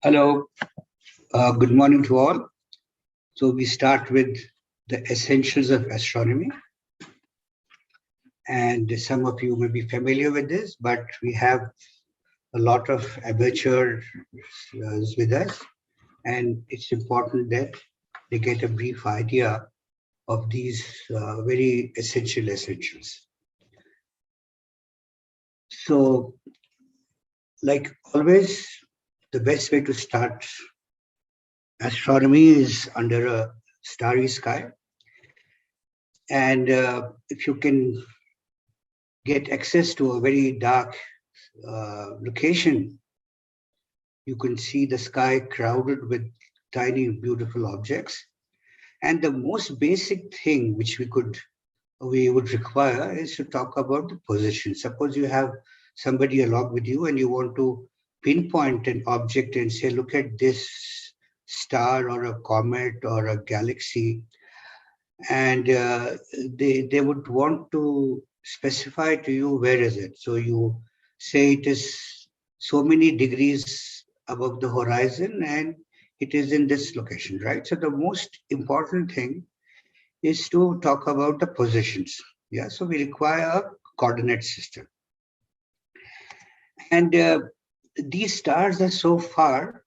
Hello, good morning to all. So we start with the essentials of astronomy. And some of you may be familiar with this, but we have a lot of amateurs with us. And it's important that they get a brief idea of these very essentials. So, like always, the best way to start astronomy is under a starry sky. And if you can get access to a very dark location, you can see the sky crowded with tiny, beautiful objects. And the most basic thing which we would require is to talk about the position. Suppose you have somebody along with you and you want to pinpoint an object and say, look at this star or a comet or a galaxy. And they would want to specify to you where is it. So you say it is so many degrees above the horizon and it is in this location, right? So the most important thing is to talk about the positions. Yeah, so we require a coordinate system. And these stars are so far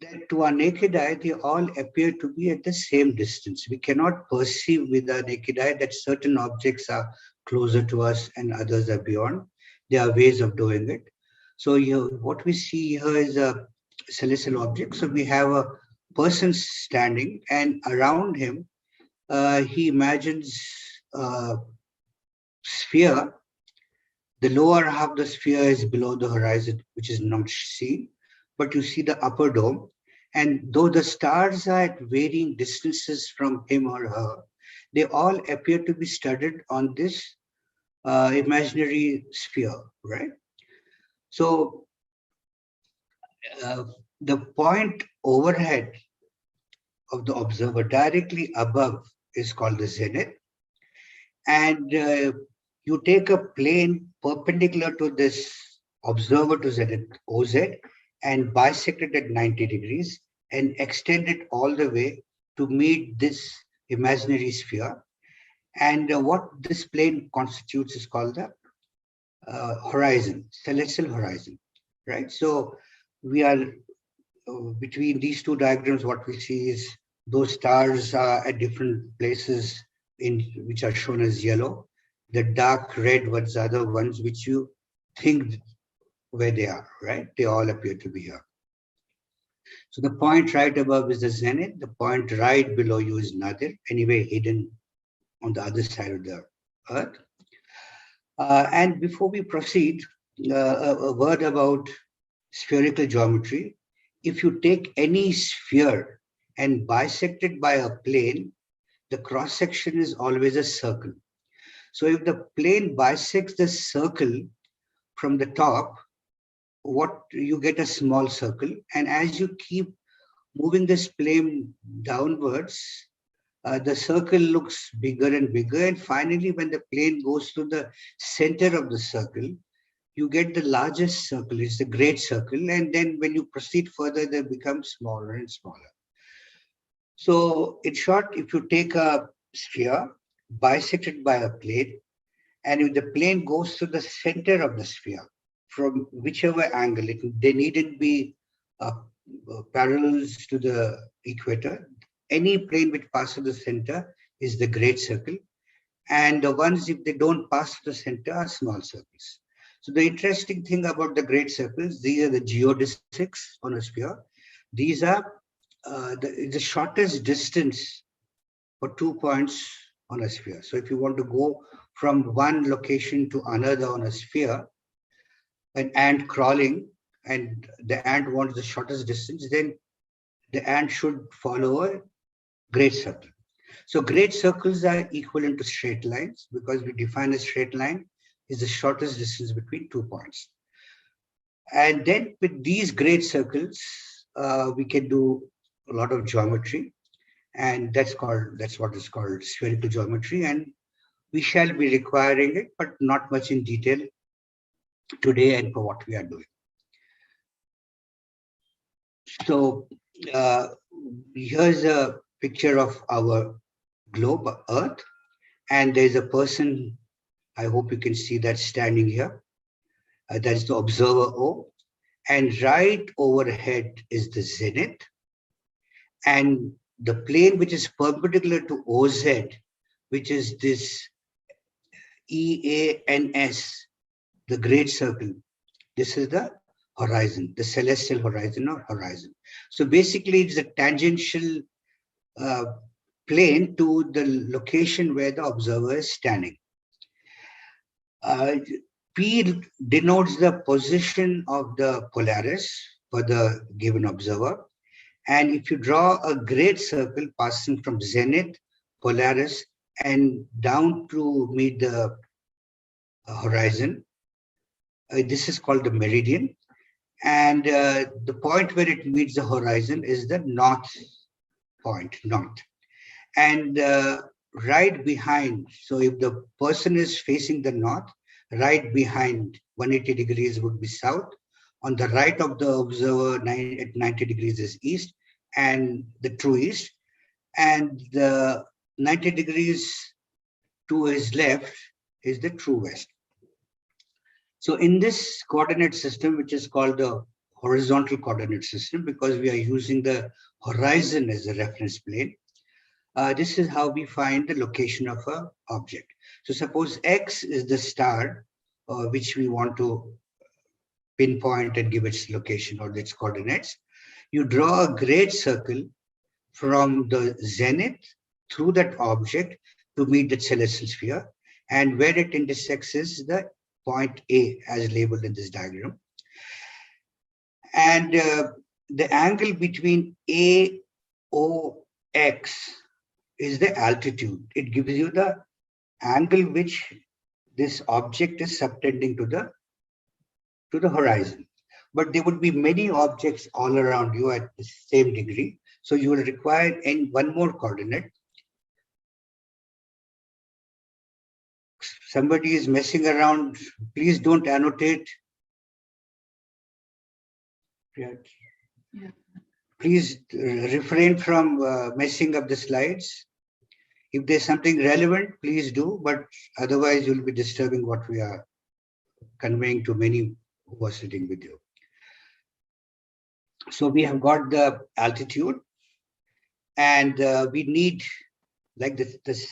that to our naked eye, they all appear to be at the same distance. We cannot perceive with our naked eye that certain objects are closer to us and others are beyond. There are ways of doing it. So what we see here is a celestial object. So we have a person standing and around him, he imagines a sphere. The lower half of the sphere is below the horizon, which is not seen, but you see the upper dome. And though the stars are at varying distances from him or her, they all appear to be studded on this imaginary sphere, right? So the point overhead of the observer directly above is called the zenith. And you take a plane perpendicular to this observer to zenith, OZ, and bisect it at 90 degrees and extend it all the way to meet this imaginary sphere. And what this plane constitutes is called the horizon, celestial horizon, right? So we are between these two diagrams, what we see is those stars are at different places which are shown as yellow. The dark red ones are the ones which you think where they are, right? They all appear to be here. So the point right above is the zenith. The point right below you is Nadir, anyway hidden on the other side of the earth. And before we proceed, a word about spherical geometry. If you take any sphere and bisect it by a plane, the cross section is always a circle. So if the plane bisects the circle from the top, what you get a small circle. And as you keep moving this plane downwards, the circle looks bigger and bigger. And finally, when the plane goes to the center of the circle, you get the largest circle, it's the great circle. And then when you proceed further, they become smaller and smaller. So in short, if you take a sphere, bisected by a plane, and if the plane goes to the center of the sphere, from whichever angle, they needn't be parallels to the equator. Any plane which passes the center is the great circle. And the ones, if they don't pass to the center, are small circles. So the interesting thing about the great circles, these are the geodesics on a sphere. These are the shortest distance for 2 points on a sphere. So if you want to go from one location to another on a sphere, an ant crawling, and the ant wants the shortest distance, then the ant should follow a great circle. So great circles are equivalent to straight lines because we define a straight line is the shortest distance between 2 points. And then with these great circles, we can do a lot of geometry, and that's what is called spherical geometry. And we shall be requiring it, but not much in detail today and for what we are doing. So here's a picture of our globe, Earth, and there's a person, I hope you can see that standing here. That's the observer O. And right overhead is the zenith. And the plane which is perpendicular to OZ, which is this EANS, the great circle. This is the horizon, the celestial horizon or horizon. So basically, it's a tangential uh, plane to the location where the observer is standing. P denotes the position of the Polaris for the given observer. And if you draw a great circle passing from zenith, Polaris, and down to meet the horizon, this is called the meridian. And the point where it meets the horizon is the north point, north. And right behind, so if the person is facing the north, right behind 180 degrees would be south. On the right of the observer at 90 degrees is east, and the true east. And the 90 degrees to his left is the true west. So in this coordinate system, which is called the horizontal coordinate system, because we are using the horizon as a reference plane, this is how we find the location of an object. So suppose X is the star, which we want to pinpoint and give its location or its coordinates. You draw a great circle from the zenith through that object to meet the celestial sphere, and where it intersects is the point A as labeled in this diagram. And the angle between AOX is the altitude. It gives you the angle which this object is subtending to the horizon. But there would be many objects all around you at the same degree. So you will require one more coordinate. Somebody is messing around. Please don't annotate. Yeah. Please refrain from messing up the slides. If there's something relevant, please do, but otherwise you'll be disturbing what we are conveying to many who are sitting with you. So we have got the altitude, and we need, like the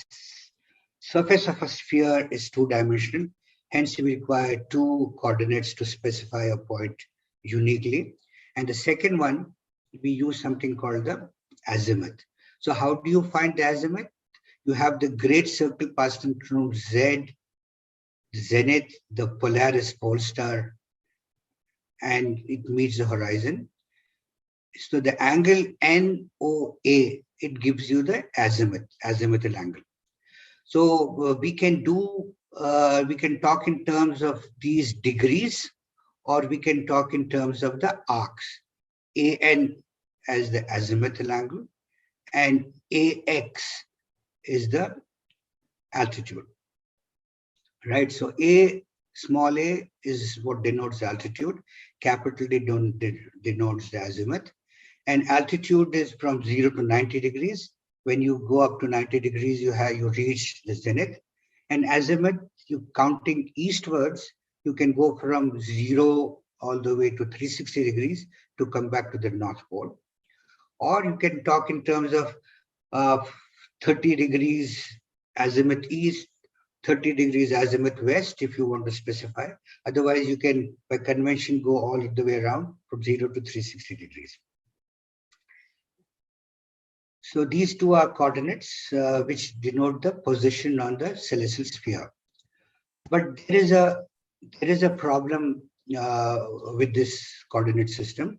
surface of a sphere is two-dimensional, hence we require two coordinates to specify a point uniquely. And the second one, we use something called the azimuth. So how do you find the azimuth? You have the great circle passing through Z, zenith, the Polaris pole star, and it meets the horizon. So the angle NOA, it gives you the azimuthal angle. So we can talk in terms of these degrees, or we can talk in terms of the arcs. AN as the azimuthal angle, and AX is the altitude, right? So small a is what denotes altitude, capital D denotes the azimuth, and altitude is from 0 to 90 degrees. When you go up to 90 degrees, you reach the zenith, and azimuth, you counting eastwards, you can go from 0 all the way to 360 degrees to come back to the North Pole. Or you can talk in terms of 30 degrees azimuth east, 30 degrees azimuth west, if you want to specify. Otherwise, you can, by convention, go all the way around from 0 to 360 degrees. So these two are coordinates which denote the position on the celestial sphere. But there is a problem with this coordinate system,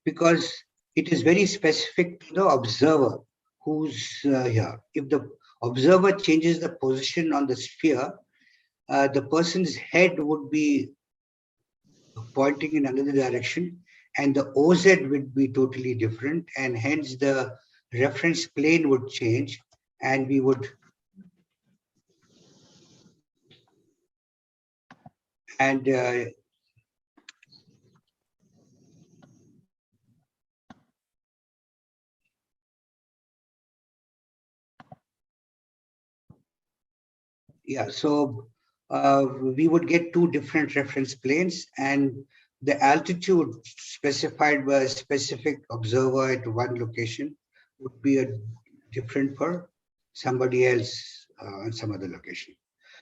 because it is very specific to the observer who's here. If the observer changes the position on the sphere, the person's head would be pointing in another direction, and the OZ would be totally different, and hence the reference plane would change, and we would Yeah, so we would get two different reference planes, and the altitude specified by a specific observer at one location would be a different for somebody else on some other location.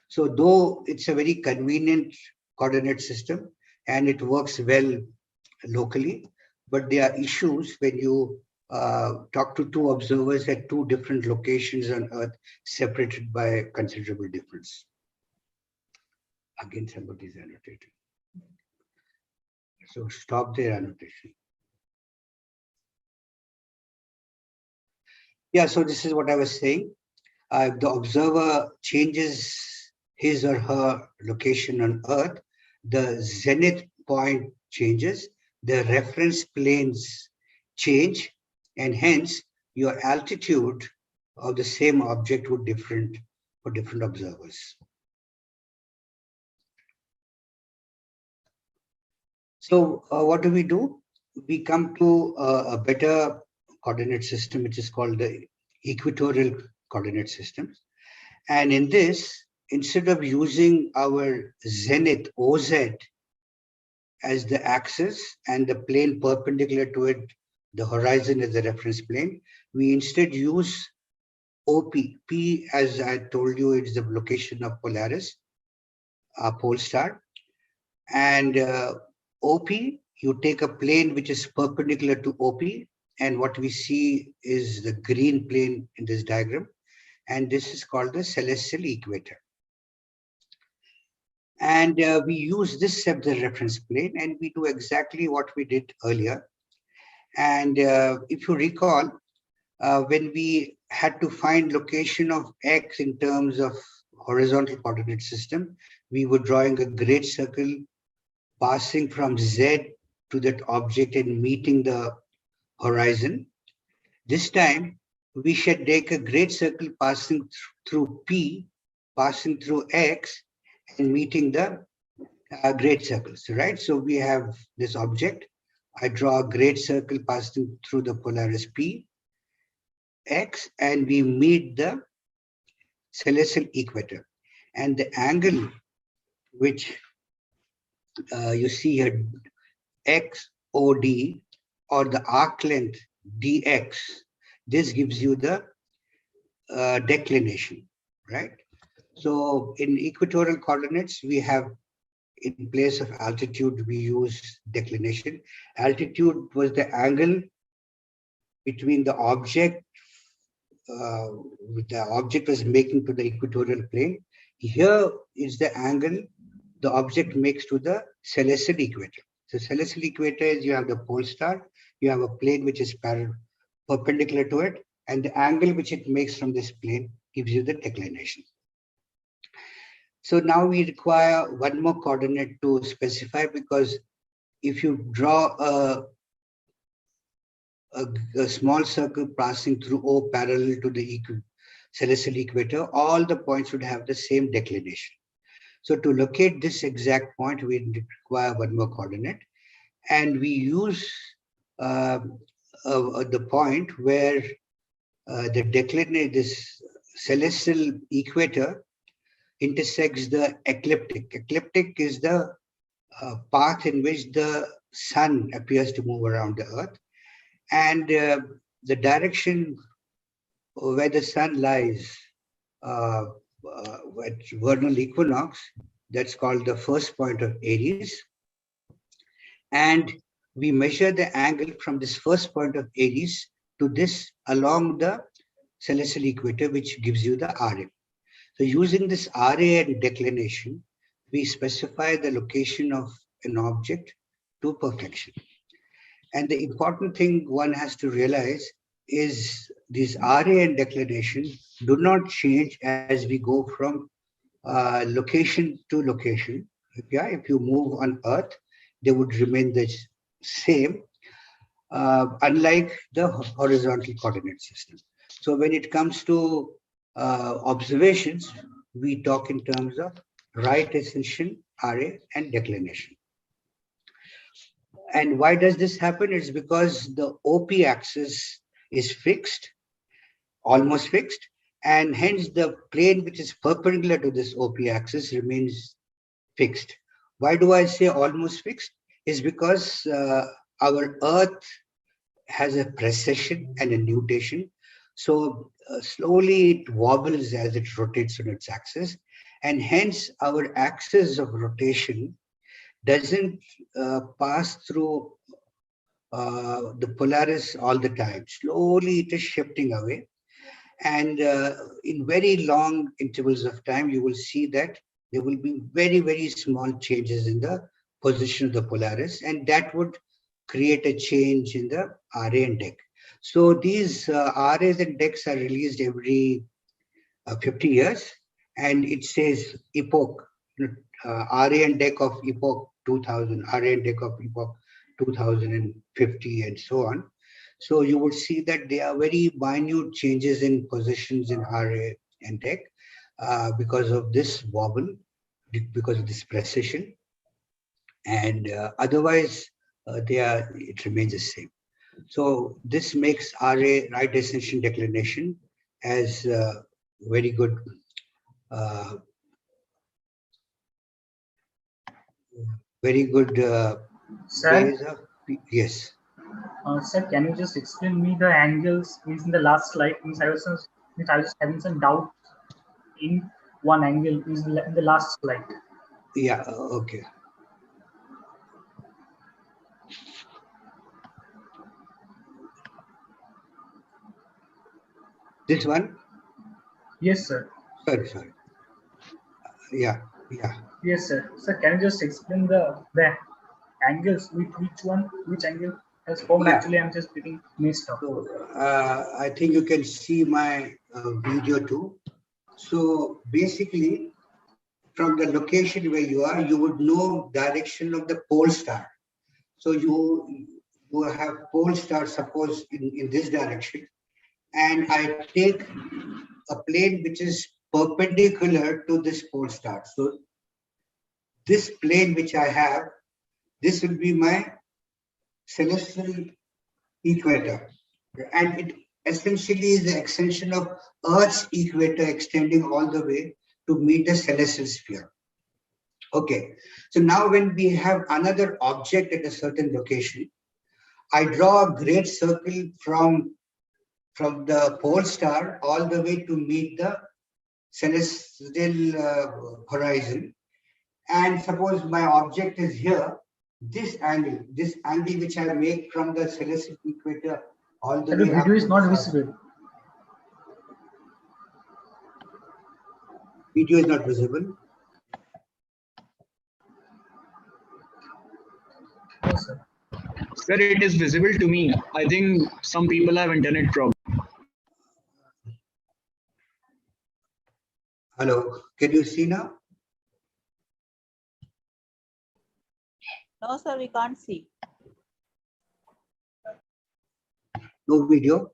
So though it's a very convenient coordinate system and it works well locally, but there are issues when you talk to two observers at two different locations on Earth separated by considerable difference. Again, somebody is annotating. So stop their annotation. Yeah, so this is what I was saying. If the observer changes his or her location on Earth, the zenith point changes, the reference planes change, and hence your altitude of the same object would different for different observers. So what do? We come to a better coordinate system, which is called the equatorial coordinate system. And in this, instead of using our zenith, OZ, as the axis and the plane perpendicular to it, the horizon as the reference plane, we instead use OP. P, as I told you, is the location of Polaris, our pole star. And OP, you take a plane which is perpendicular to OP, and what we see is the green plane in this diagram, and this is called the celestial equator. And we use this as the reference plane, and we do exactly what we did earlier. And if you recall, when we had to find location of X in terms of horizontal coordinate system, we were drawing a great circle passing from Z to that object and meeting the horizon. This time, we should take a great circle passing through P, passing through X, and meeting the great circles, right? So we have this object. I draw a great circle passing through the polaris P, X, and we meet the celestial equator. And the angle which you see here, XOD, or the arc length dx, this gives you the declination, right? So in equatorial coordinates, we have, in place of altitude, we use declination. Altitude was the angle between the object was making to the equatorial plane. Here is the angle the object makes to the celestial equator. So celestial equator is, you have the pole star, you have a plane which is perpendicular to it, and the angle which it makes from this plane gives you the declination. So now we require one more coordinate to specify, because if you draw a small circle passing through O parallel to the celestial equator, all the points would have the same declination. So to locate this exact point, we require one more coordinate, and we use the point where this celestial equator intersects the ecliptic. Ecliptic is the path in which the sun appears to move around the earth, and the direction where the sun lies at vernal equinox, that's called the first point of Aries. And we measure the angle from this first point of Aries to this along the celestial equator, which gives you the RA. So using this RA and declination, we specify the location of an object to perfection. And the important thing one has to realize is this RA and declination do not change as we go from location to location. If you move on Earth, they would remain the same, unlike the horizontal coordinate system. So when it comes to observations, we talk in terms of right ascension, RA, and declination. And why does this happen? It's because the OP axis is fixed, almost fixed, and hence the plane which is perpendicular to this OP axis remains fixed. Why do I say almost fixed? Is because our Earth has a precession and a nutation. So slowly it wobbles as it rotates on its axis, and hence our axis of rotation doesn't pass through the Polaris all the time. Slowly it is shifting away, and in very long intervals of time, you will see that there will be very, very small changes in the position of the Polaris, and that would create a change in the RA and deck. So these RAs and decks are released every 50 years, and it says epoch, RA and deck of epoch 2000, RA and deck of epoch 2050, and so on. So you would see that there are very minute changes in positions in RA and deck because of this wobble, because of this precision, and otherwise it remains the same. So this makes RA, right ascension declination, as very good Sir, ways of, yes. Sir, can you just explain me the angles means in the last slide? Means I was having some doubt in one angle is in the last slide. Yeah, okay. This one? Yes, sir. Sorry. Yeah. Yes, sir. Sir, can you just explain the angles with which angle has formed? Yeah. Actually, I'm just getting mixed up. So I think you can see my video too. So basically, from the location where you are, you would know direction of the pole star. So you have pole star, suppose in this direction, and I take a plane which is perpendicular to this pole star. So this plane which I have, this will be my celestial equator, and it essentially is the extension of Earth's equator extending all the way to meet the celestial sphere. Okay, so now when we have another object at a certain location, I draw a great circle from the pole star all the way to meet the celestial horizon. And suppose my object is here, this angle which I make from the celestial equator all the way the video is not visible. Video is not visible. Yes, sir. Sir, it is visible to me. I think some people have internet problem. Hello, can you see now? No, sir, we can't see. No video?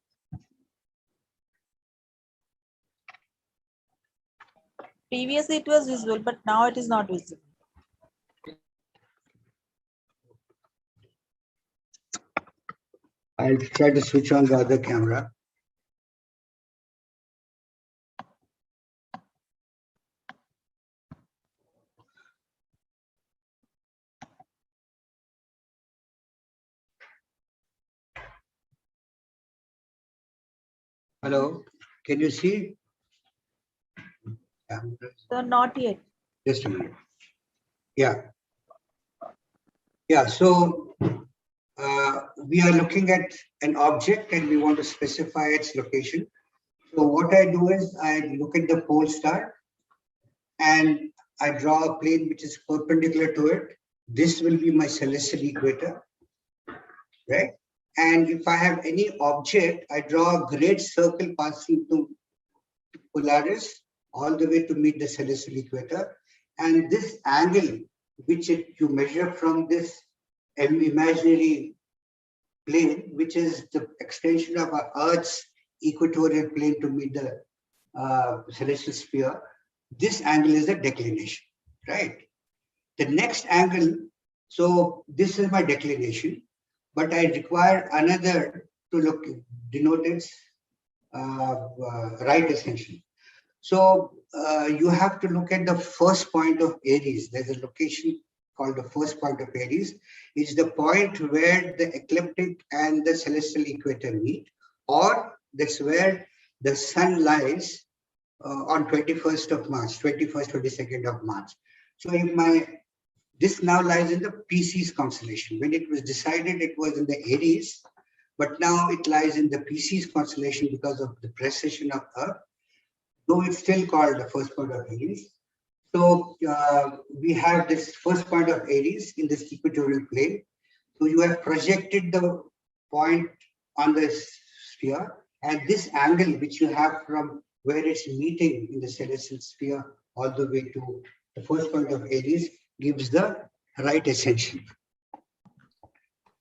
Previously it was visible, but now it is not visible. I'll try to switch on the other camera. Hello, can you see? So not yet. Just a minute. Yeah, so we are looking at an object and we want to specify its location. So what I do is I look at the pole star and I draw a plane which is perpendicular to it. This will be my celestial equator, right? And if I have any object, I draw a great circle passing to Polaris all the way to meet the celestial equator. And this angle, which you measure from this imaginary plane, which is the extension of our Earth's equatorial plane to meet the celestial sphere, this angle is the declination, right? The next angle, so this is my declination, but I require another to denote its right ascension. So you have to look at the first point of Aries. There's a location called the first point of Aries. It's the point where the ecliptic and the celestial equator meet, or that's where the sun lies on 21st of March, 21st, 22nd of March. So this now lies in the Pisces constellation. When it was decided, it was in the Aries, but now it lies in the Pisces constellation because of the precession of Earth, though it's still called the first point of Aries. So we have this first point of Aries in this equatorial plane. So you have projected the point on the sphere, and this angle which you have from where it's meeting in the celestial sphere all the way to the first point of Aries gives the right ascension.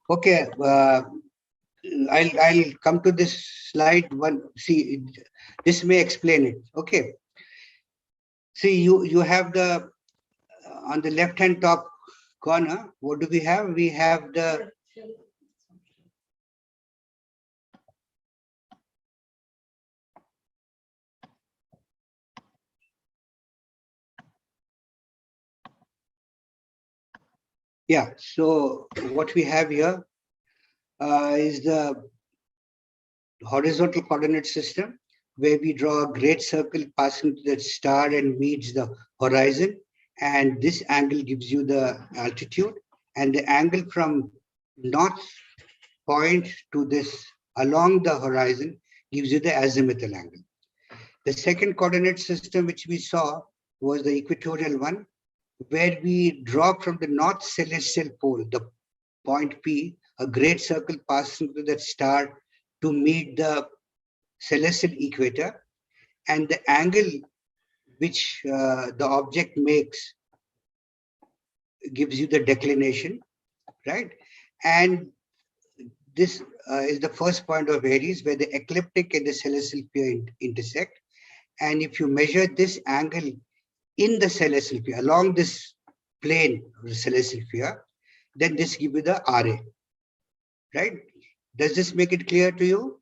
Okay, I'll come to this slide one. See, this may explain it. Okay. See, you have the on the left hand top corner. What do we have? We have the yeah. So what we have here is the horizontal coordinate system, where we draw a great circle passing to the star and meets the horizon, and this angle gives you the altitude, and the angle from north point to this along the horizon gives you the azimuthal angle. The second coordinate system which we saw was the equatorial one, where we draw from the north celestial pole, the point P, a great circle passing through that star to meet the celestial equator, and the angle which the object makes gives you the declination, right? And this is the first point of Aries, where the ecliptic and the celestial sphere intersect. And if you measure this angle in the celestial sphere, along this plane of the celestial sphere, then this gives you the RA, right? Does this make it clear to you?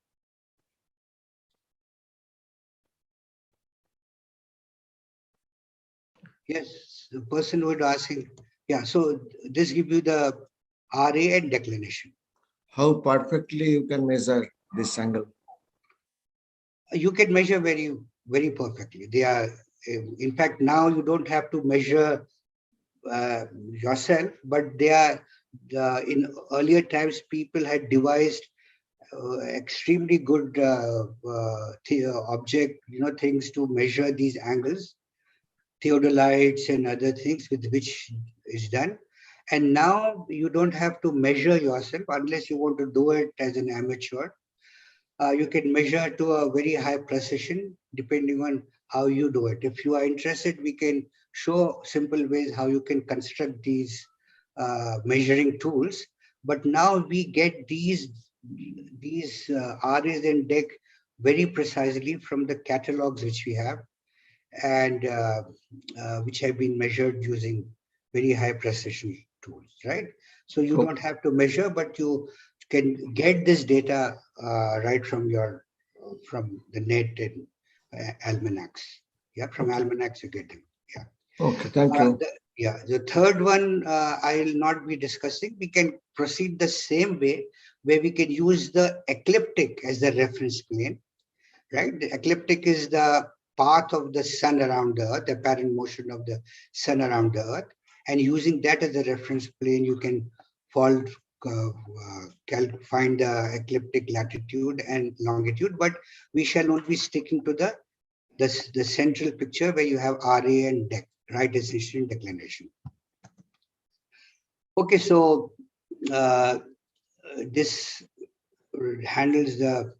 Yes, the person who was asking, yeah, so this gives you the RA and declination. How perfectly you can measure this angle? You can measure very, very perfectly. They are, in fact, now you don't have to measure yourself, but they are, in earlier times, people had devised extremely good object, things to measure these angles, theodolites and other things with which is done. And now you don't have to measure yourself unless you want to do it as an amateur. You can measure to a very high precision depending on how you do it. If you are interested, we can show simple ways how you can construct these measuring tools. But now we get these RAs and DEC very precisely from the catalogs which we have, and which have been measured using very high precision tools, right? So you don't have to measure, but you can get this data right from the net and almanacs. Yeah, from almanacs you get them. Yeah. Okay, thank you. The third one I will not be discussing. We can proceed the same way, where we can use the ecliptic as the reference plane, right? The ecliptic is the path of the sun around the earth, the apparent motion of the sun around the earth. And using that as a reference plane, you can find the ecliptic latitude and longitude, but we shall not be sticking to the central picture where you have RA and DEC, right ascension and declination. Okay, so this handles the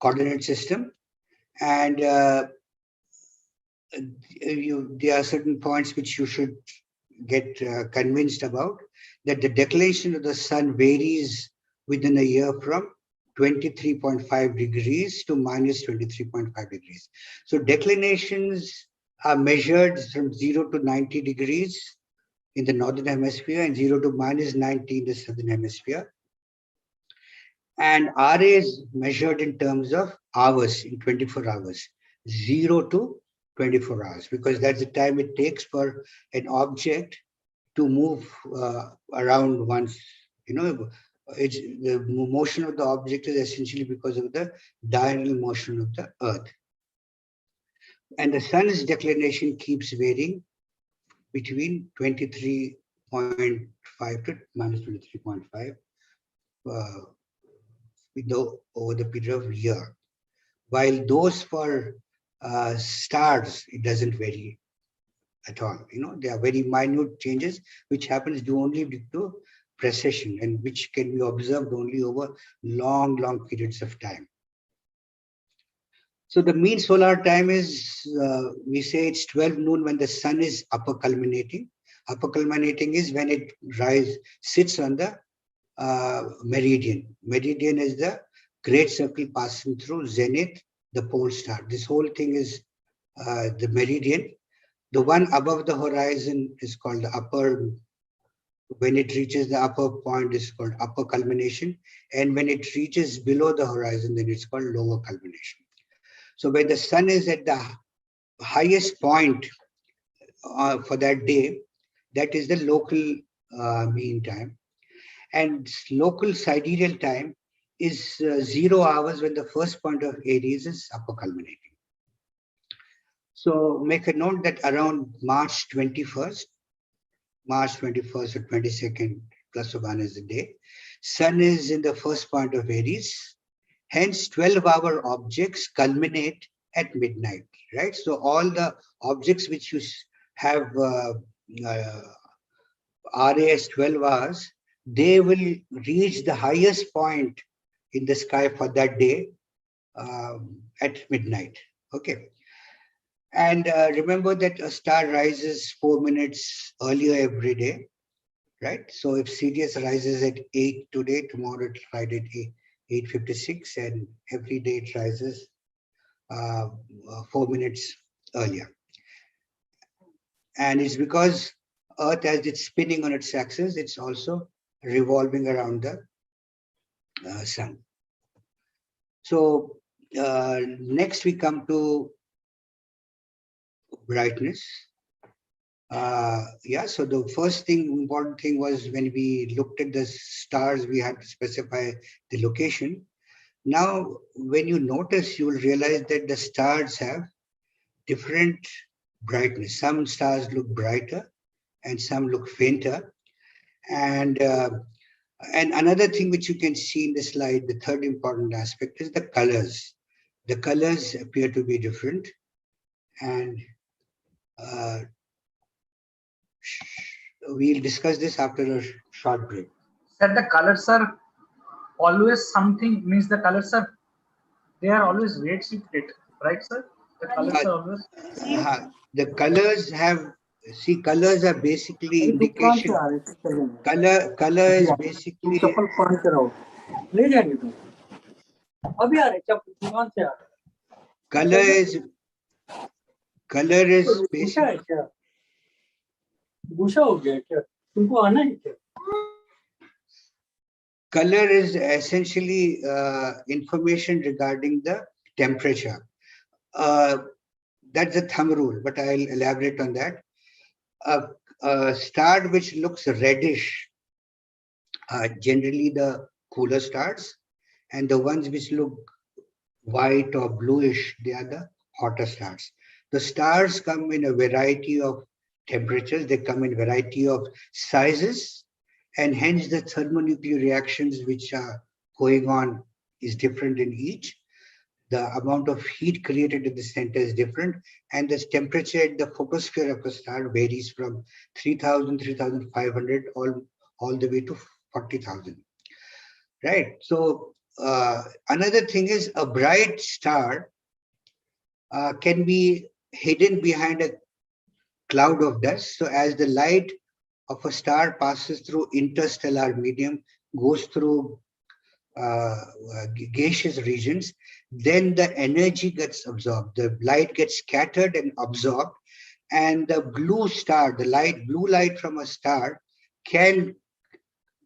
coordinate system, and there are certain points which you should get convinced about, that the declination of the sun varies within a year from 23.5 degrees to minus 23.5 degrees. So declinations are measured from 0 to 90 degrees in the northern hemisphere and 0 to minus 90 in the southern hemisphere. And RA is measured in terms of hours, in 24 hours, 0 to 24 hours, because that's the time it takes for an object to move around once. It's the motion of the object is essentially because of the diurnal motion of the Earth. And the sun's declination keeps varying between 23.5 to minus 23.5 over the period of year. While those for stars, it doesn't vary at all. There are very minute changes which happens due only to precession and which can be observed only over long periods of time. So the mean solar time is, we say it's 12 noon when the sun is upper culminating. Upper culminating is when it sits on the meridian. Meridian is the great circle passing through zenith, the pole star. This whole thing is the meridian. The one above the horizon is called the upper. When it reaches the upper point, is called upper culmination. And when it reaches below the horizon, then it's called lower culmination. So when the sun is at the highest point for that day, that is the local mean time. And local sidereal time is 0 hours when the first point of Aries is upper culminating. So make a note that around March 21st or 22nd, plus or minus the day, sun is in the first point of Aries. Hence, 12-hour objects culminate at midnight, right? So all the objects which you have RAS 12 hours, they will reach the highest point in the sky for that day at midnight, okay? And remember that a star rises 4 minutes earlier every day, right? So if Sirius rises at 8 today, tomorrow it will rise at 8:56, and every day it rises 4 minutes earlier. And it's because Earth, as it's spinning on its axis, it's also revolving around the sun. So next we come to brightness. So the first important thing was when we looked at the stars, we had to specify the location. Now, when you notice, you will realize that the stars have different brightness. Some stars look brighter and some look fainter. And another thing which you can see in the slide, the third important aspect, is the colors. The colors appear to be different. And we'll discuss this after a short break. Sir, the colors are always something, means the colors are, they are always weight shifted, right, sir? The colors are always. The colors have, see, colors are basically indication. Color is basically. Color is basically. Color is essentially information regarding the temperature. That's a thumb rule, but I'll elaborate on that. A star which looks reddish are generally the cooler stars, and the ones which look white or bluish, they are the hotter stars. The stars come in a variety of temperatures, they come in a variety of sizes, and hence the thermonuclear reactions which are going on is different in each. The amount of heat created in the center is different, and the temperature at the photosphere of a star varies from 3,000, 3,500 all the way to 40,000. Right? So another thing is a bright star can be hidden behind a cloud of dust. So as the light of a star passes through interstellar medium, goes through gaseous regions, then the energy gets absorbed. The light gets scattered and absorbed, and the blue star, the blue light from a star can,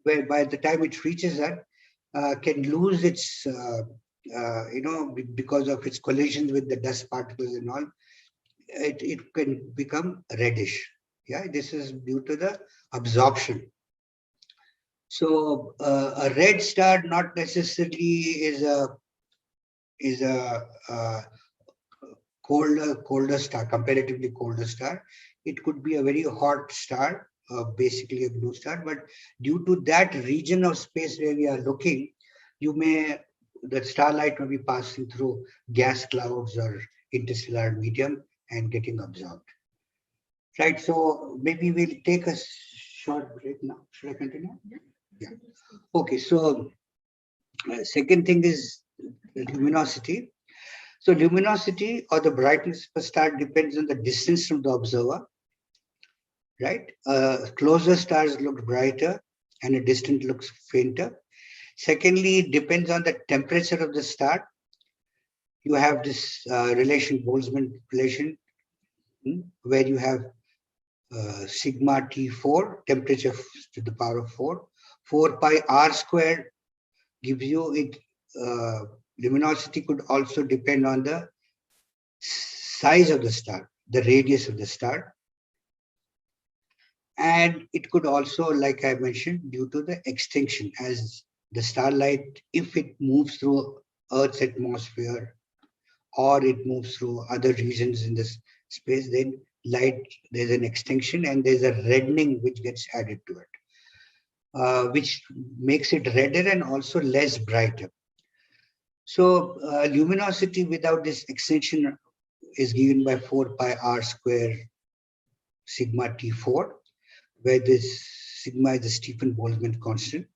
by the time it reaches us, can lose its, because of its collisions with the dust particles and all, it can become reddish. Yeah, this is due to the absorption. So a red star not necessarily is a colder star, comparatively colder star. It could be a very hot star, basically a blue star, but due to that region of space where we are looking, the starlight may be passing through gas clouds or interstellar medium and getting absorbed. Right, so maybe we'll take a short break now. Should I continue? Yeah. Okay, so second thing is luminosity. So luminosity or the brightness of a star depends on the distance from the observer, right? Closer stars look brighter and a distant looks fainter. Secondly, it depends on the temperature of the star. You have this relation, Boltzmann relation, where you have sigma T4, temperature to the power of 4. 4 pi r squared gives you it. Luminosity could also depend on the size of the star, the radius of the star. And it could also, like I mentioned, due to the extinction, as the starlight, if it moves through Earth's atmosphere or it moves through other regions in this space, then light, there's an extinction and there's a reddening which gets added to it, which makes it redder and also less brighter. So luminosity without this extinction is given by 4 pi r square sigma T4, where this sigma is the Stephen Boltzmann constant.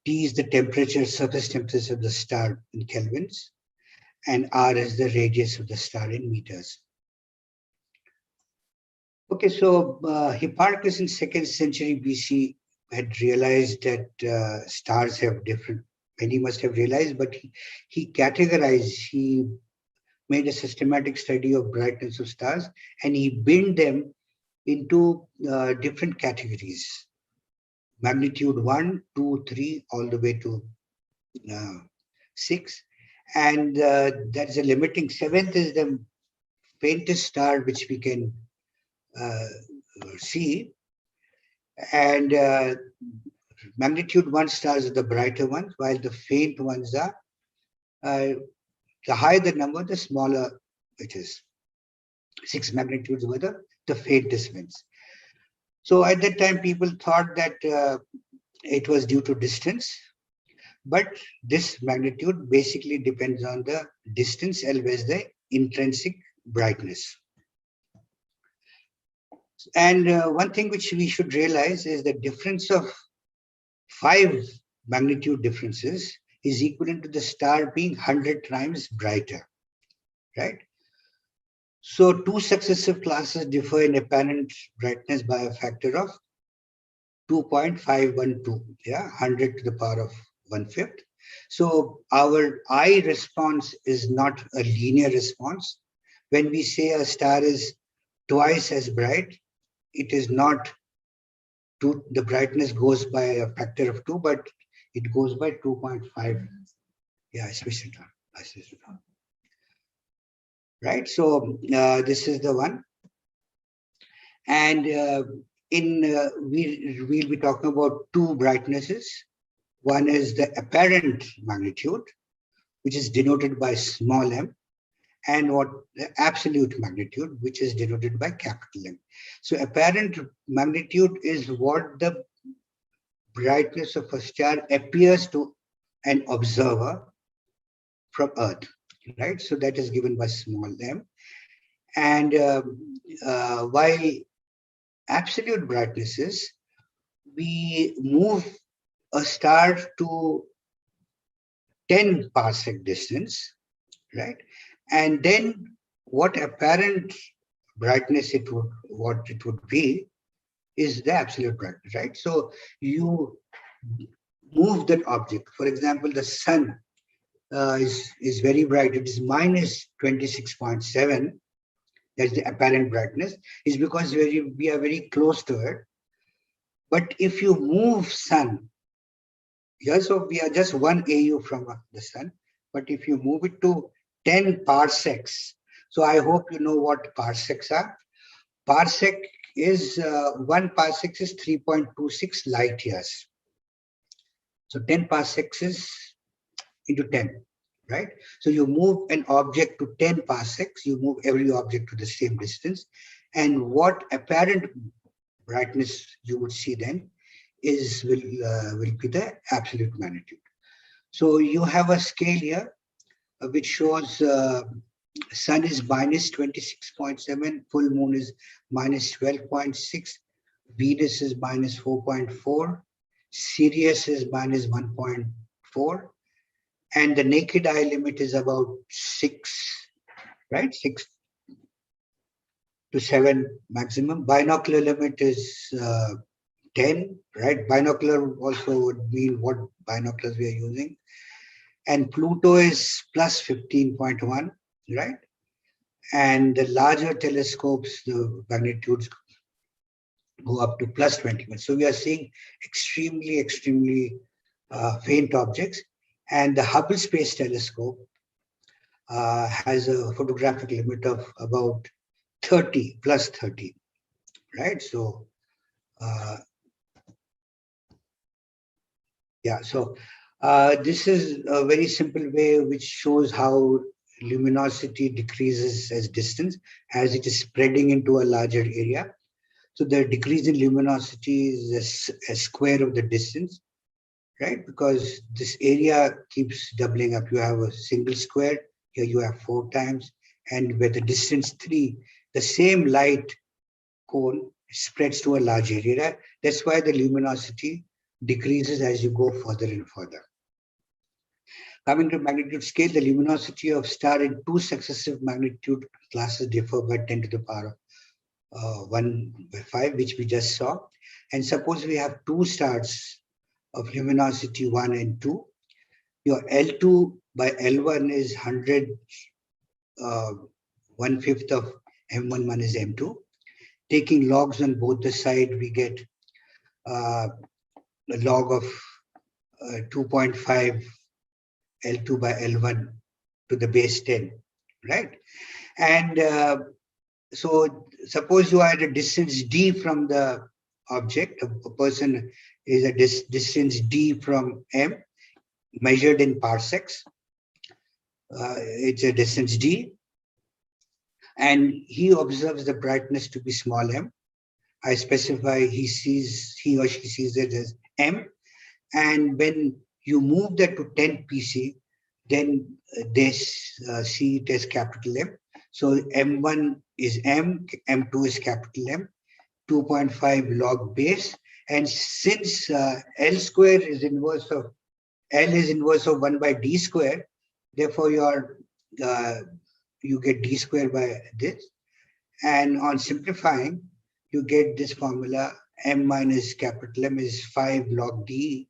T is the temperature, surface temperature of the star in kelvins, and R is the radius of the star in meters. Okay, so Hipparchus in 2nd century BC had realized that stars have different, many must have realized, but he categorized, he made a systematic study of brightness of stars, and he binned them into different categories. Magnitude 1, 2, 3, all the way to 6. And that's a limiting. 7th is the faintest star which we can see. And magnitude 1 stars are the brighter ones, while the faint ones are, the higher the number, the smaller it is. 6 magnitudes were the faintest ones. So at that time, people thought that it was due to distance, but this magnitude basically depends on the distance as well as the intrinsic brightness. And one thing which we should realize is the difference of 5 magnitude differences is equivalent to the star being 100 times brighter, right? So 2 successive classes differ in apparent brightness by a factor of 2.512, yeah, 100 to the power of 1/5. So our eye response is not a linear response. When we say a star is twice as bright, it is not the brightness goes by a factor of 2, but it goes by 2.5. Yeah, especially right. So this is the one, and we'll be talking about 2 brightnesses. One is the apparent magnitude, which is denoted by small m, and what the absolute magnitude, which is denoted by capital M. So apparent magnitude is what the brightness of a star appears to an observer from Earth, right? So that is given by small m. And while absolute brightnesses, we move a star to 10 parsec distance, right? And then what apparent brightness what it would be is the absolute brightness, right? So you move that object. For example, the sun is very bright. It is minus 26.7. That's the apparent brightness. Is because we are very close to it. But if you move sun here, so we are just 1 AU from the sun. But if you move it to 10 parsecs, so I hope you know what parsecs are. Parsec is 1 parsec is 3.26 light years. So 10 parsecs is into 10, right? So you move an object to 10 parsecs, you move every object to the same distance, and what apparent brightness you would see then is will be the absolute magnitude. So you have a scale here which shows sun is minus 26.7, full moon is minus 12.6, Venus is minus 4.4, Sirius is minus 1.4, and the naked eye limit is about 6, right? 6 to 7 maximum. Binocular limit is 10, right? Binocular also would mean what binoculars we are using. And Pluto is plus 15.1, right? And the larger telescopes, the magnitudes go up to plus 21. So we are seeing extremely, extremely faint objects. And the Hubble Space Telescope has a photographic limit of about 30, plus 30, right? So, yeah, so this is a very simple way which shows how luminosity decreases as distance as it is spreading into a larger area. So the decrease in luminosity is a square of the distance, right? Because this area keeps doubling up. You have a single square, here you have 4 times, and with the distance 3, the same light cone spreads to a large area. That's why the luminosity decreases as you go further and further. Coming to magnitude scale, the luminosity of star in 2 successive magnitude classes differ by 10 to the power of 1/5, which we just saw. And suppose we have 2 stars of luminosity 1 and 2. Your L2 by L1 is 100, 1/5 of M1 minus M2. Taking logs on both the side, we get a log of 2.5 L2 by L1 to the base 10, right? And so suppose you are at a distance d from the object, a person is a distance d from M, measured in parsecs. It's a distance d, and he observes the brightness to be small m. I specify he or she sees it as m, and when you move that to 10 PC, then they see it as capital M. So M1 is M, M2 is capital M, 2.5 log base. And since L square is inverse of, L is inverse of 1 by D square, therefore you get D square by this. And on simplifying, you get this formula, M minus capital M is 5 log D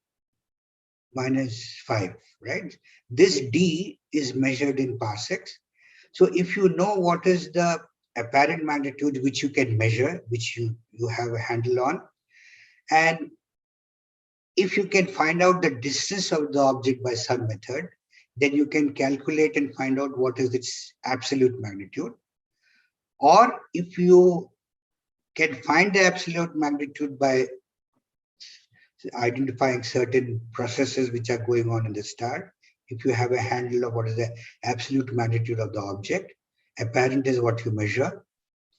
minus 5, right? This D is measured in parsecs. So if you know what is the apparent magnitude which you can measure, which you have a handle on, and if you can find out the distance of the object by some method, then you can calculate and find out what is its absolute magnitude. Or if you can find the absolute magnitude by identifying certain processes which are going on in the star, if you have a handle of what is the absolute magnitude of the object, apparent is what you measure.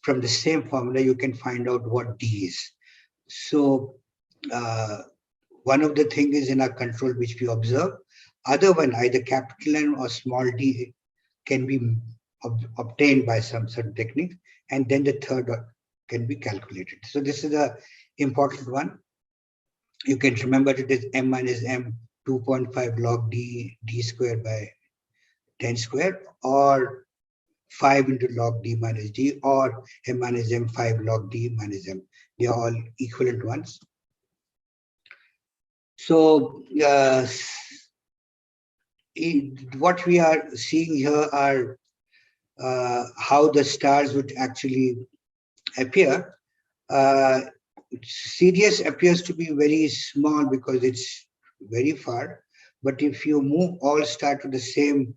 From the same formula, you can find out what D is. So one of the things is in our control which we observe. Other one, either capital M or small d, can be obtained by some certain technique, and then the third can be calculated. So this is the important one. You can remember it is M minus M 2.5 log D square by 10 square, or 5 into log D minus D, or M minus M 5 log D minus M. They are all equivalent ones. So what we are seeing here are how the stars would actually appear. Sirius appears to be very small because it's very far. But if you move all star to the same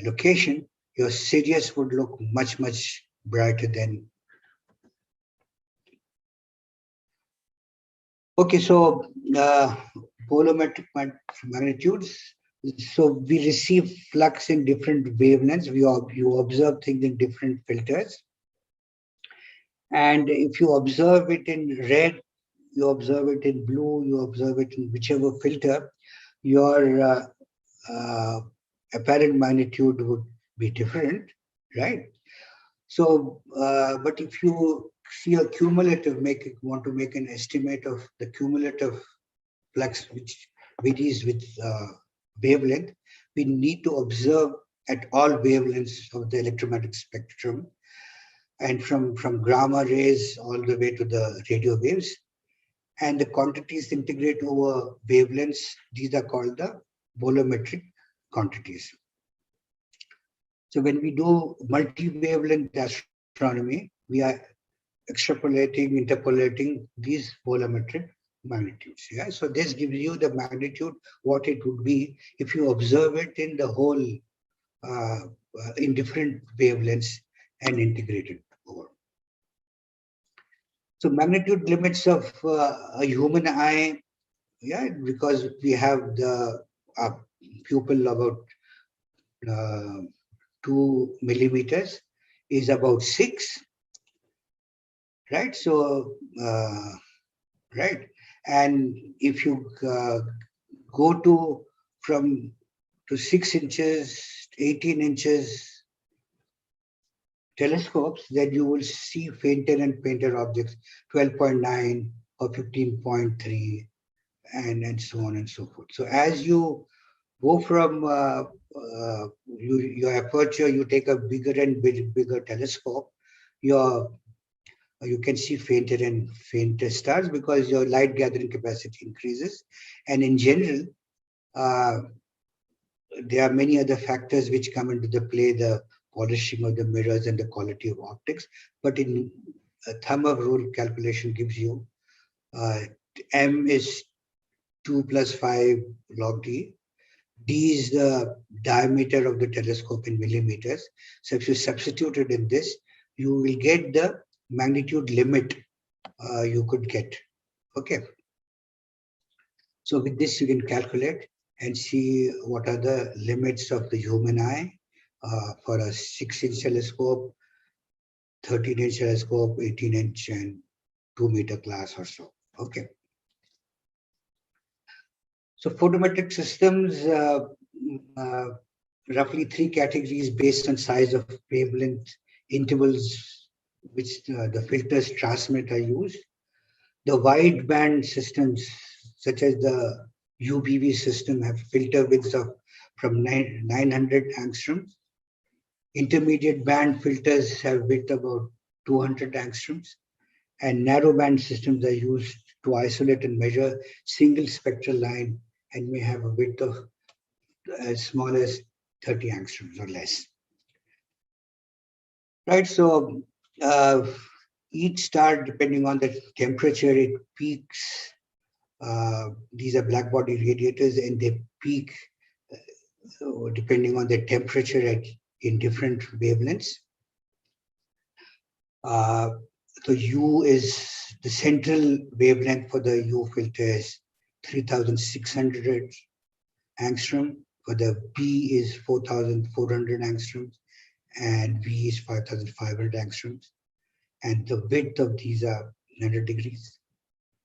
location, your Sirius would look much, much brighter than. Okay, so volumetric magnitudes. So we receive flux in different wavelengths. You observe things in different filters. And if you observe it in red, you observe it in blue, you observe it in whichever filter, your apparent magnitude would be different, right? So, but if you see a cumulative, want to make an estimate of the cumulative flux, which varies with wavelength, we need to observe at all wavelengths of the electromagnetic spectrum, and from gamma rays all the way to the radio waves. And the quantities integrate over wavelengths. These are called the volumetric quantities. So when we do multi-wavelength astronomy, we are extrapolating, interpolating these volumetric magnitudes. Yeah? So this gives you the magnitude, what it would be if you observe it in the whole, in different wavelengths and integrate it over. So magnitude limits of a human eye, yeah, because we have the pupil about 2 millimeters is about 6, right? So, right. And if you go to 6 inches, 18 inches telescopes, then you will see fainter and fainter objects, 12.9 or 15.3, and so on and so forth. So as you go from your aperture, you take a bigger and bigger telescope, you can see fainter and fainter stars because your light gathering capacity increases. And in general, there are many other factors which come into the play, the polishing of the mirrors and the quality of optics. But in a thumb of rule calculation gives you M is 2 plus 5 log D. D is the diameter of the telescope in millimeters. So if you substitute it in this, you will get the magnitude limit you could get. Okay. So with this, you can calculate and see what are the limits of the human eye for a 6-inch telescope, 13-inch telescope, 18-inch, and 2-meter class or so. Okay. So photometric systems, roughly 3 categories based on size of wavelength intervals which the filters transmit are used. The wideband systems, such as the UBV system, have filter widths of from 900 angstroms. Intermediate band filters have width about 200 angstroms. And narrowband systems are used to isolate and measure single spectral line and may have a width of as small as 30 angstroms or less. Right, so each star, depending on the temperature, it peaks. These are black body radiators, and they peak depending on the temperature in different wavelengths. So U is the central wavelength for the U filter is 3,600 angstrom. For the B is 4,400 angstroms, and V is 5,500 angstroms. And the width of these are 100 degrees.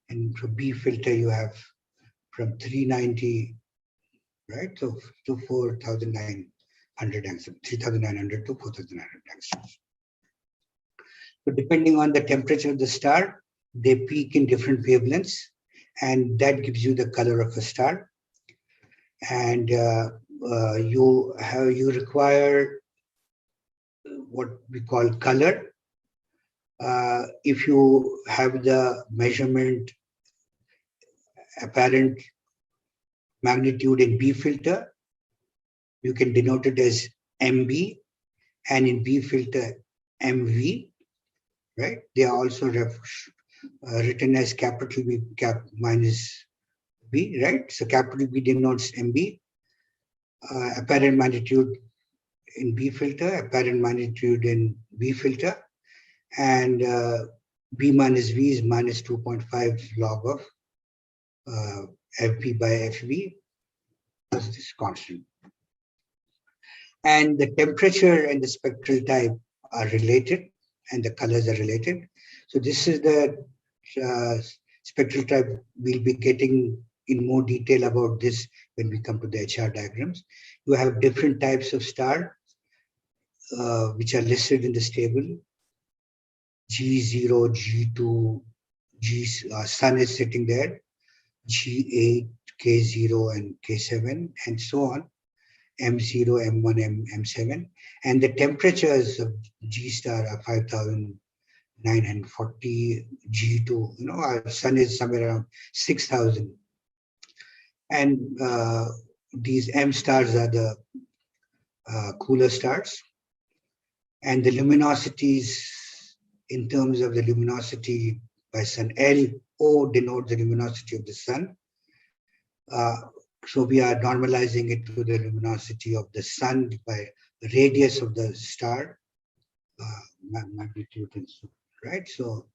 And for B filter, you have from 390, right, so to 4,900 angstroms, 3,900 to 4,900 angstroms. So depending on the temperature of the star, they peak in different wavelengths, and that gives you the color of a star. And you require what we call color. If you have the measurement apparent magnitude in B filter, you can denote it as MB, and in B filter MV, right? They are also written as capital V cap minus B, right? So capital B denotes MB, apparent magnitude in B filter, apparent magnitude in B filter, and B minus V is minus 2.5 log of FB by FB plus this constant. And the temperature and the spectral type are related, and the colors are related. So this is the spectral type. We'll be getting in more detail about this when we come to the HR diagrams. You have different types of star, which are listed in this table. G0, G2, Sun is sitting there, G8, K0, and K7, and so on. M0, M1, M7, and the temperatures of G star are 5,940, G2, our Sun is somewhere around 6,000. And these M stars are the cooler stars. And the luminosities, in terms of the luminosity by Sun, LO denotes the luminosity of the Sun. So we are normalizing it to the luminosity of the Sun by the radius of the star, magnitude, and so on, right? So,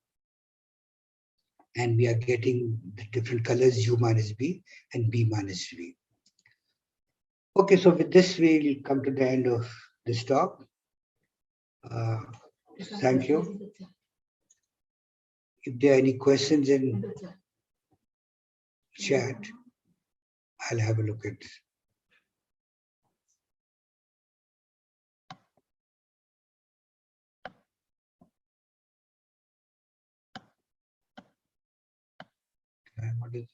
and we are getting the different colors, U minus B and B minus V. Okay, so with this, we'll come to the end of this talk. Thank you. If there are any questions in chat, I'll have a look at. What is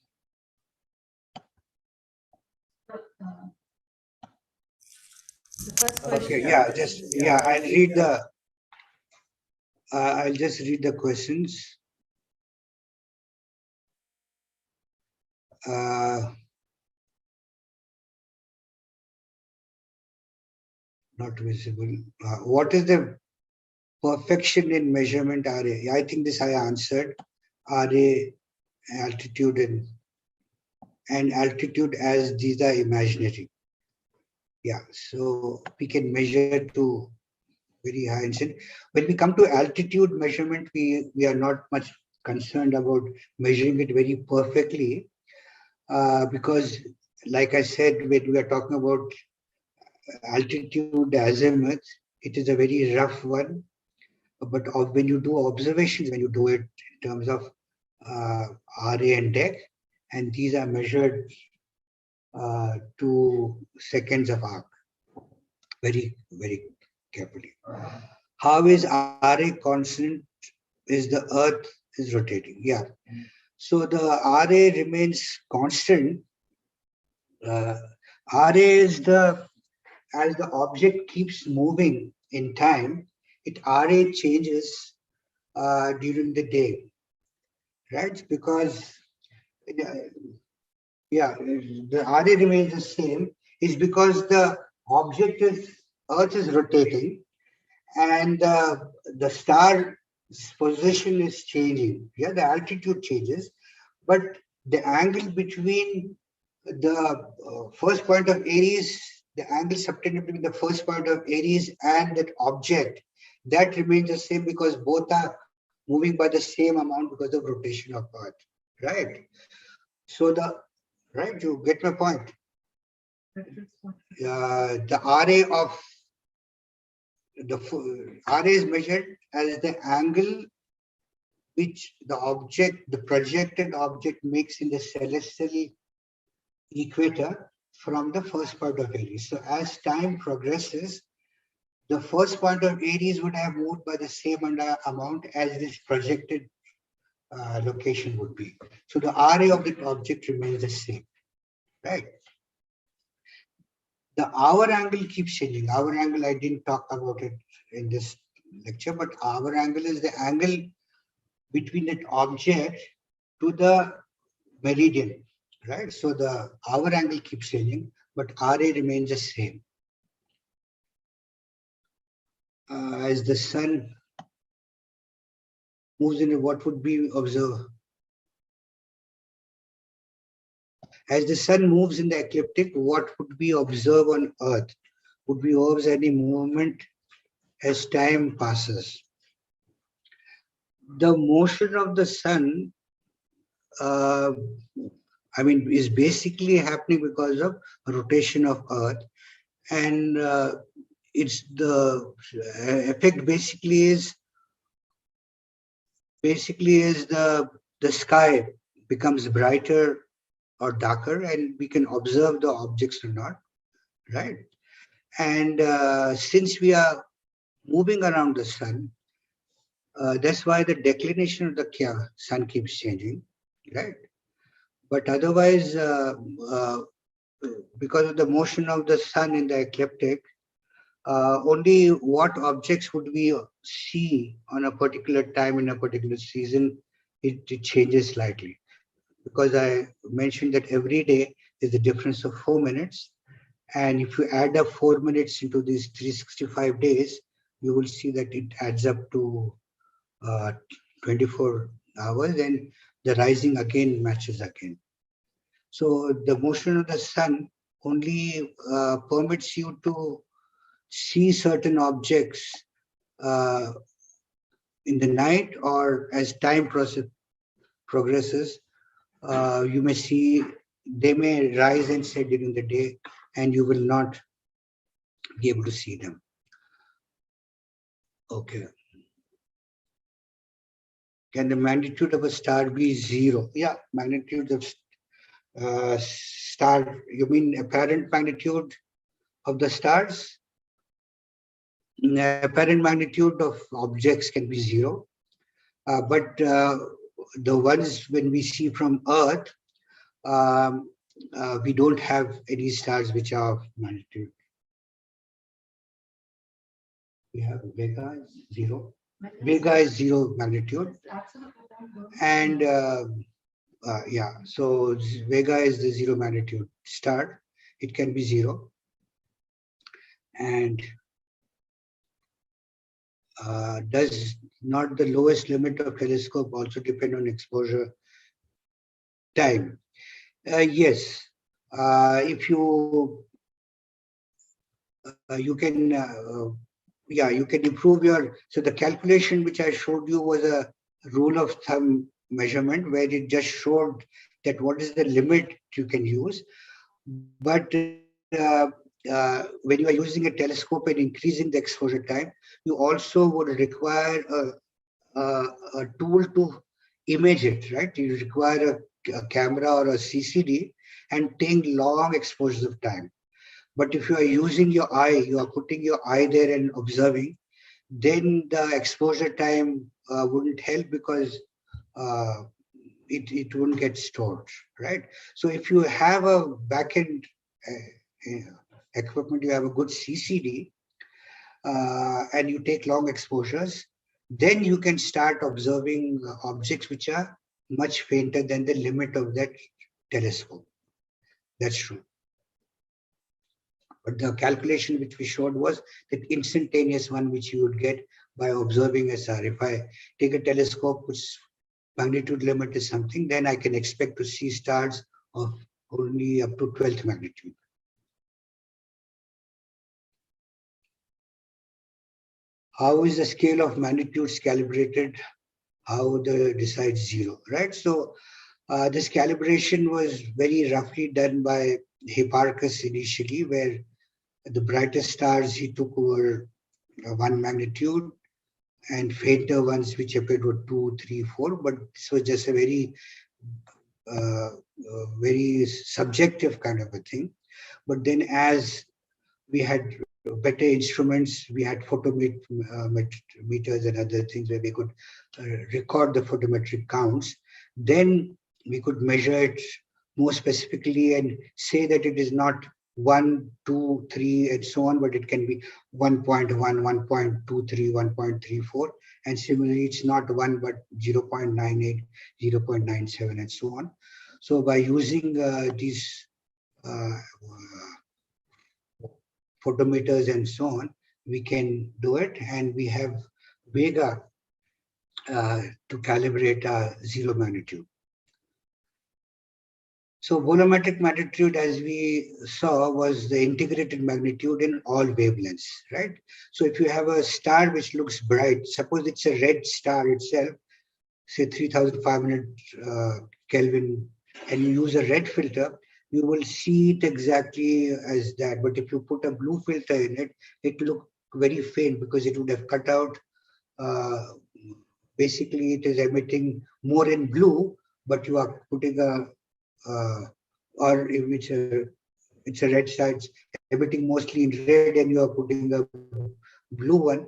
okay, yeah, I'll read the. I'll just read the questions. Not visible. What is the perfection in measurement RA? I think this I answered. RA, altitude, and altitude as these are imaginary. Yeah, so we can measure to very high instant. When we come to altitude measurement, we are not much concerned about measuring it very perfectly because, like I said, when we are talking about altitude azimuth, it is a very rough one. But when you do observations, when you do it in terms of RA and DEC, and these are measured to seconds of arc, very, very carefully. How is RA constant? Is the Earth is rotating? Yeah. So the RA remains constant. RA is as the object keeps moving in time, RA changes during the day, right? Because the RA remains the same is because the Earth is rotating, and the star's position is changing. Yeah, the altitude changes, but the angle between the first point of Aries, the angle subtended between the first point of Aries and that object, that remains the same because both are moving by the same amount because of rotation of Earth, right? So you get my point. The RA of the RA is measured as the angle which the projected object makes in the celestial equator from the first point of Aries. So as time progresses, the first point of Aries would have moved by the same amount as this projected location would be. So the RA of the object remains the same, right? The hour angle keeps changing. Hour angle, I didn't talk about it in this lecture, but hour angle is the angle between that object to the meridian, right? So the hour angle keeps changing, but RA remains the same. As the Sun moves in, what would be observed? As the sun moves in the ecliptic, what would we observe on Earth? Would we observe any movement as time passes? The motion of the sun, is basically happening because of rotation of Earth, and it's the effect basically is the sky becomes brighter or darker, and we can observe the objects or not, right? And since we are moving around the sun, that's why the declination of the sun keeps changing, right? But otherwise, because of the motion of the sun in the ecliptic, only what objects would we see on a particular time in a particular season, it changes slightly. Because I mentioned that every day is a difference of 4 minutes. And if you add up 4 minutes into these 365 days, you will see that it adds up to 24 hours, and the rising again matches again. So the motion of the sun only permits you to see certain objects in the night, or as time progresses, you may see they may rise and set during the day, and you will not be able to see them. Okay. Can the magnitude of a star be 0? Yeah, magnitude of star, you mean apparent magnitude of the stars? Apparent magnitude of objects can be 0, but the ones when we see from Earth, we don't have any stars which are of magnitude. We have Vega is 0. Vega is 0 magnitude, and yeah, so Vega is the 0 magnitude star. It can be 0, and does not the lowest limit of telescope also depend on exposure time? Yes, if you you can you can improve your, so the calculation which I showed you was a rule of thumb measurement where it just showed that what is the limit you can use. But when you are using a telescope and increasing the exposure time, you also would require a tool to image it, right? You require a camera or a CCD and take long exposures of time. But if you are using your eye, you are putting your eye there and observing, then the exposure time wouldn't help, because it wouldn't get stored, right? So if you have a back-end equipment, you have a good CCD, and you take long exposures, then you can start observing objects which are much fainter than the limit of that telescope. That's true. But the calculation which we showed was that instantaneous one which you would get by observing a star. If I take a telescope which magnitude limit is something, then I can expect to see stars of only up to 12th magnitude. How is the scale of magnitudes calibrated? How the decides 0, right? So this calibration was very roughly done by Hipparchus initially, where the brightest stars he took over 1 magnitude, and fainter ones which appeared were 2, 3, 4. But this was just a very subjective kind of a thing. But then as we had better instruments, we had photometers and other things where we could record the photometric counts. Then we could measure it more specifically and say that it is not 1, 2, 3, and so on, but it can be 1.1, 1.23, 1.34, and similarly, it's not 1, but 0.98, 0.97, and so on. So by using these photometers and so on, we can do it, and we have Vega to calibrate our 0 magnitude. So volumetric magnitude, as we saw, was the integrated magnitude in all wavelengths, right? So if you have a star which looks bright, suppose it's a red star itself, say 3500 Kelvin, and you use a red filter, you will see it exactly as that. But if you put a blue filter in it, it look very faint because it would have cut out. Basically, it is emitting more in blue, but you are putting a or if it's a red side, it's emitting mostly in red, and you are putting a blue one.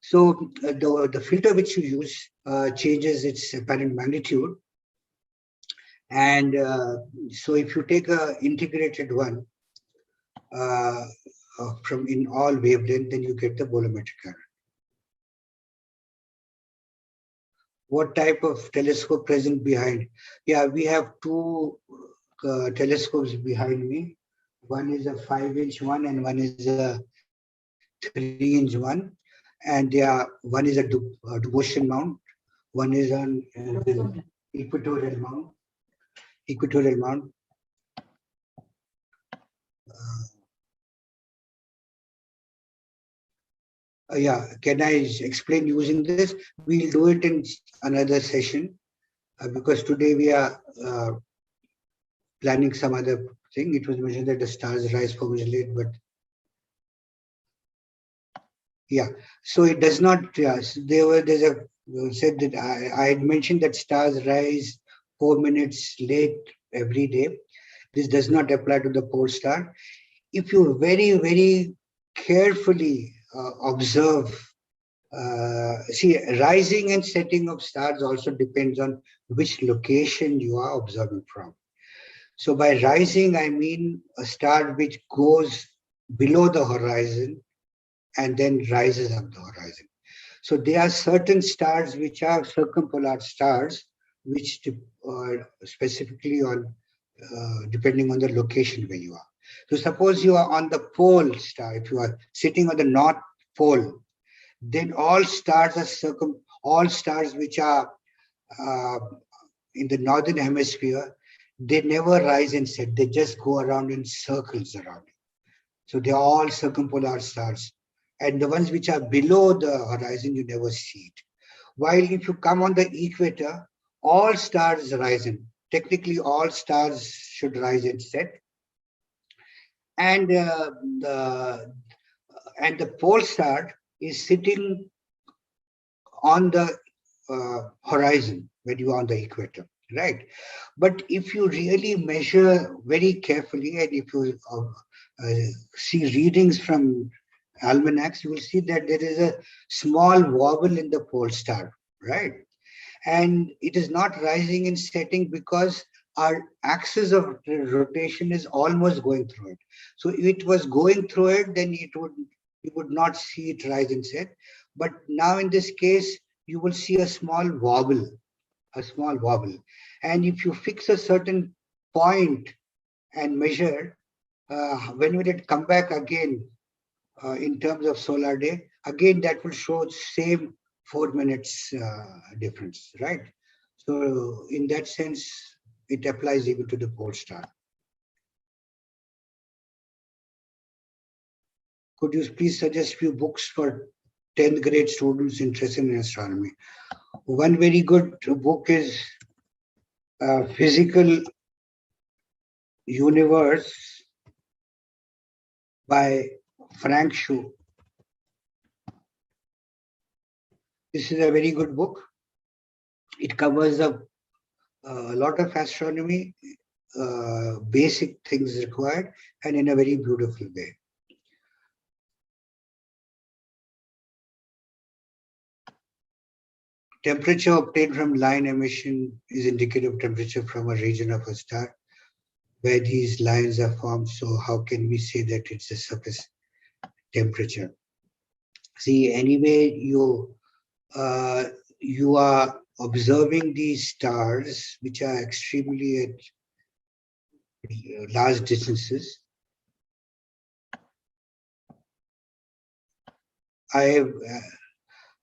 So the filter which you use changes its apparent magnitude. And so if you take a integrated one uh, from in all wavelength, then you get the volumetric current. What type of telescope present behind? Yeah, we have two telescopes behind me. One is a 5-inch one and one is a 3-inch one. And they are, one is a devotion mount, one is on the equatorial mount. Equatorial mount. Yeah, can I explain using this? We'll do it in another session because today we are planning some other thing. It was mentioned that the stars rise formulate, but yeah, so it does not. So there's a said that I had mentioned that stars rise 4 minutes late every day. This does not apply to the pole star. If you very carefully observe, see, rising and setting of stars also depends on which location you are observing from. So by rising, I mean a star which goes below the horizon and then rises up the horizon. So there are certain stars which are circumpolar stars, which specifically on depending on the location where you are. So suppose you are on the pole star, if you are sitting on the north pole, then all stars all stars which are uh, in the northern hemisphere, they never rise and set. They just go around in circles around it. So they are all circumpolar stars. And the ones which are below the horizon, you never see it. While if you come on the equator, all stars rise in. Technically, all stars should rise and set. And the pole star is sitting on the horizon when you are on the equator, right? But if you really measure very carefully, and if you see readings from almanacs, you will see that there is a small wobble in the pole star, right? And it is not rising and setting because our axis of rotation is almost going through it. So if it was going through it, then you would not see it rise and set. But now in this case, you will see a small wobble. And if you fix a certain point and measure, when will it come back again in terms of solar day? Again, that will show same 4 minutes difference, right? So in that sense, it applies even to the pole star. Could you please suggest few books for 10th grade students interested in astronomy? One very good book is Physical Universe by Frank Shu. This is a very good book. It covers a lot of astronomy, basic things required, and in a very beautiful way. Temperature obtained from line emission is indicative of temperature from a region of a star where these lines are formed. So how can we say that it's a surface temperature? See, anyway, you are observing these stars, which are extremely at large distances. I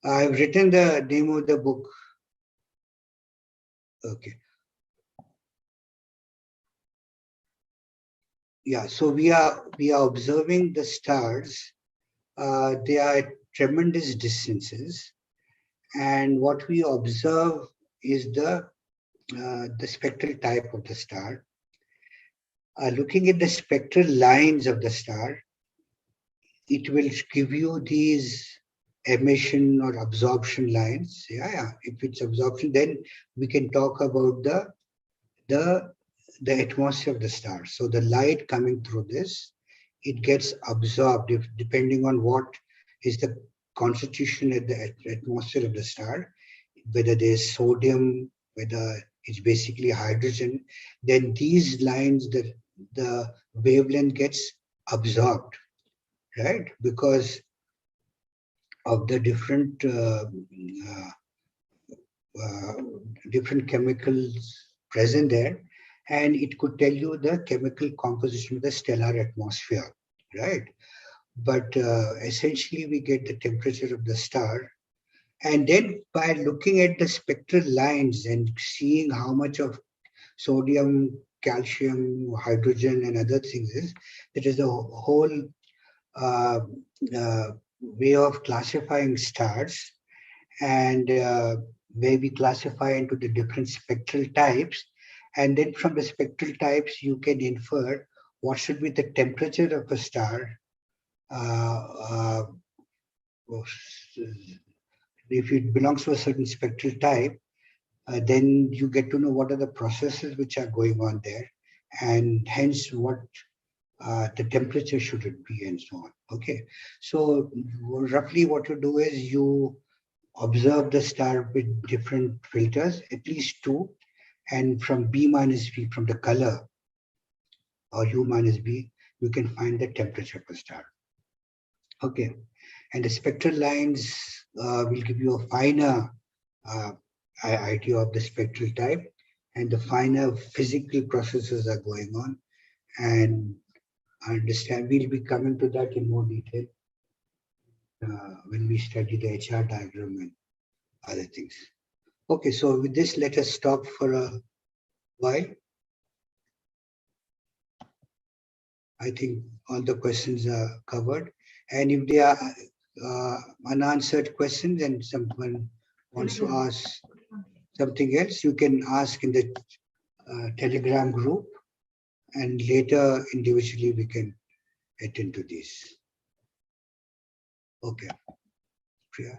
have written the name of the book. Okay. yeah, so we are observing the stars. They are at tremendous distances, and what we observe is the spectral type of the star. Looking at the spectral lines of the star, it will give you these emission or absorption lines. Yeah. If it's absorption, then we can talk about the atmosphere of the star. So the light coming through this, it gets absorbed if depending on what is the constitution at the atmosphere of the star, whether there's sodium, whether it's basically hydrogen, then these lines, the wavelength gets absorbed, right? Because of the uh, different chemicals present there, and it could tell you the chemical composition of the stellar atmosphere, right? But essentially, we get the temperature of the star, and then by looking at the spectral lines and seeing how much of sodium, calcium, hydrogen, and other things is, that is the whole uh, uh, way of classifying stars, and maybe classify into the different spectral types. And then from the spectral types, you can infer what should be the temperature of a star. Uh, if it belongs to a certain spectral type, then you get to know what are the processes which are going on there, and hence what the temperature should it be, and so on. Okay, so roughly what you do is you observe the star with different filters, at least two, and from B minus V, from the color, or U minus B, you can find the temperature of the star. Okay, and the spectral lines will give you a finer idea of the spectral type, and the finer physical processes are going on. And I understand we'll be coming to that in more detail when we study the HR diagram and other things. Okay, so with this, let us stop for a while. I think all the questions are covered. And if there are unanswered questions and someone wants to ask something else, you can ask in the Telegram group, and later individually we can attend to this. Okay, Priya.